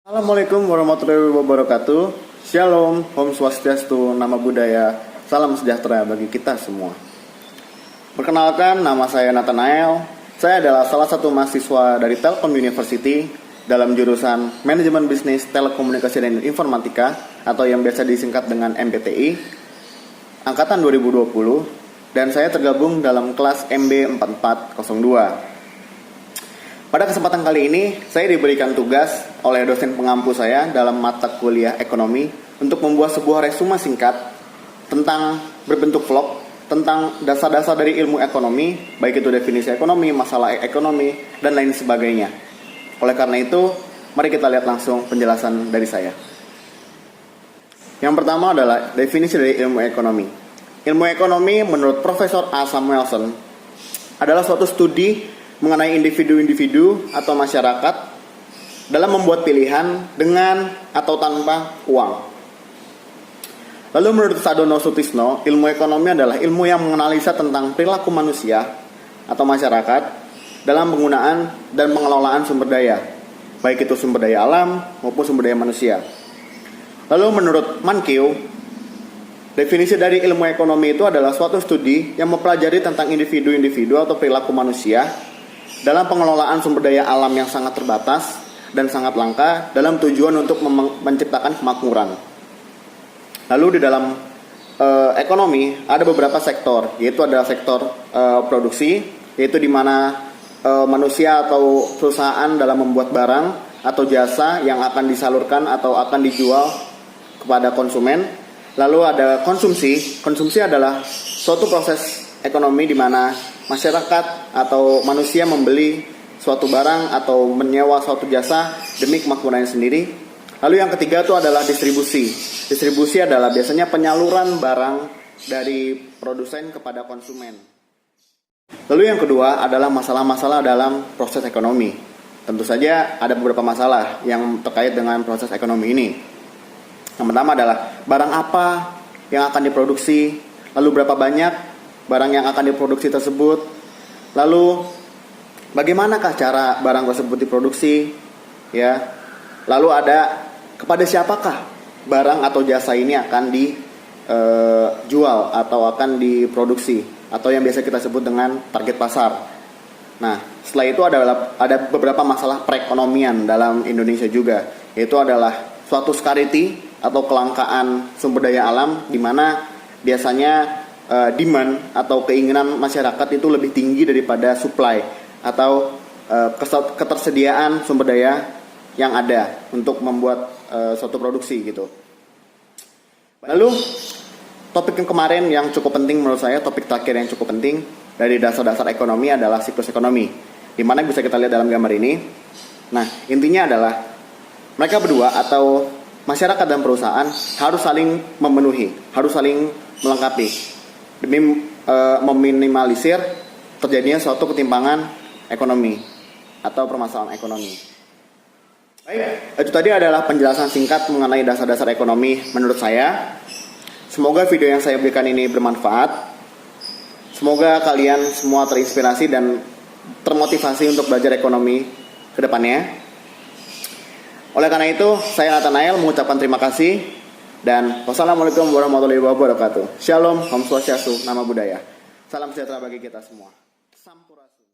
Assalamualaikum warahmatullahi wabarakatuh. Shalom, Om Swastiastu, Nama Budaya, salam sejahtera bagi kita semua. Perkenalkan, nama saya Nathanael. Saya adalah salah satu mahasiswa dari Telkom University dalam jurusan Manajemen Bisnis Telekomunikasi dan Informatika atau yang biasa disingkat dengan MBTI, angkatan 2020, dan saya tergabung dalam kelas MB 4402. Pada kesempatan kali ini, saya diberikan tugas oleh dosen pengampu saya dalam mata kuliah ekonomi untuk membuat sebuah resume singkat tentang berbentuk vlog, tentang dasar-dasar dari ilmu ekonomi, baik itu definisi ekonomi, masalah ekonomi, dan lain sebagainya. Oleh karena itu, mari kita lihat langsung penjelasan dari saya. Yang pertama adalah definisi dari ilmu ekonomi. Ilmu ekonomi menurut Profesor A. Samuelson adalah suatu studi mengenai individu-individu atau masyarakat dalam membuat pilihan dengan atau tanpa uang. Lalu menurut Sadono Sutisno, ilmu ekonomi adalah ilmu yang menganalisa tentang perilaku manusia atau masyarakat dalam penggunaan dan pengelolaan sumber daya, baik itu sumber daya alam maupun sumber daya manusia. Lalu menurut Mankiw, definisi dari ilmu ekonomi itu adalah suatu studi yang mempelajari tentang individu-individu atau perilaku manusia dalam pengelolaan sumber daya alam yang sangat terbatas dan sangat langka dalam tujuan untuk menciptakan kemakmuran. Lalu di dalam ekonomi ada beberapa sektor, yaitu ada sektor produksi, yaitu di mana manusia atau perusahaan dalam membuat barang atau jasa yang akan disalurkan atau akan dijual kepada konsumen. Lalu ada konsumsi. Konsumsi adalah suatu proses ekonomi di mana masyarakat atau manusia membeli suatu barang atau menyewa suatu jasa demi kemakmurannya sendiri. Lalu yang ketiga itu adalah distribusi. Distribusi adalah biasanya penyaluran barang dari produsen kepada konsumen. Lalu yang kedua adalah masalah-masalah dalam proses ekonomi. Tentu saja ada beberapa masalah yang terkait dengan proses ekonomi ini. Yang pertama adalah barang apa yang akan diproduksi, lalu berapa banyak barang yang akan diproduksi tersebut, lalu bagaimanakah cara barang tersebut diproduksi, ya. Lalu ada kepada siapakah barang atau jasa ini akan dijual atau akan diproduksi, atau yang biasa kita sebut dengan target pasar. Nah, setelah itu ada beberapa masalah perekonomian dalam Indonesia juga, yaitu adalah suatu scarcity atau kelangkaan sumber daya alam, di mana biasanya demand atau keinginan masyarakat itu lebih tinggi daripada supply atau ketersediaan sumber daya yang ada untuk membuat suatu produksi gitu. Lalu topik yang kemarin yang cukup penting menurut saya, topik terakhir yang cukup penting dari dasar-dasar ekonomi adalah siklus ekonomi, di mana bisa kita lihat dalam gambar ini. Nah, intinya adalah mereka berdua atau masyarakat dan perusahaan harus saling memenuhi, harus saling melengkapi demi meminimalisir terjadinya suatu ketimpangan ekonomi atau permasalahan ekonomi. Baik, itu tadi adalah penjelasan singkat mengenai dasar-dasar ekonomi menurut saya. Semoga video yang saya berikan ini bermanfaat. Semoga kalian semua terinspirasi dan termotivasi untuk belajar ekonomi ke depannya. Oleh karena itu, saya Nathanael mengucapkan terima kasih. Dan wassalamualaikum warahmatullahi wabarakatuh. Shalom, Om Swastiastu, Nama Budaya. Salam sejahtera bagi kita semua. Sampurasun.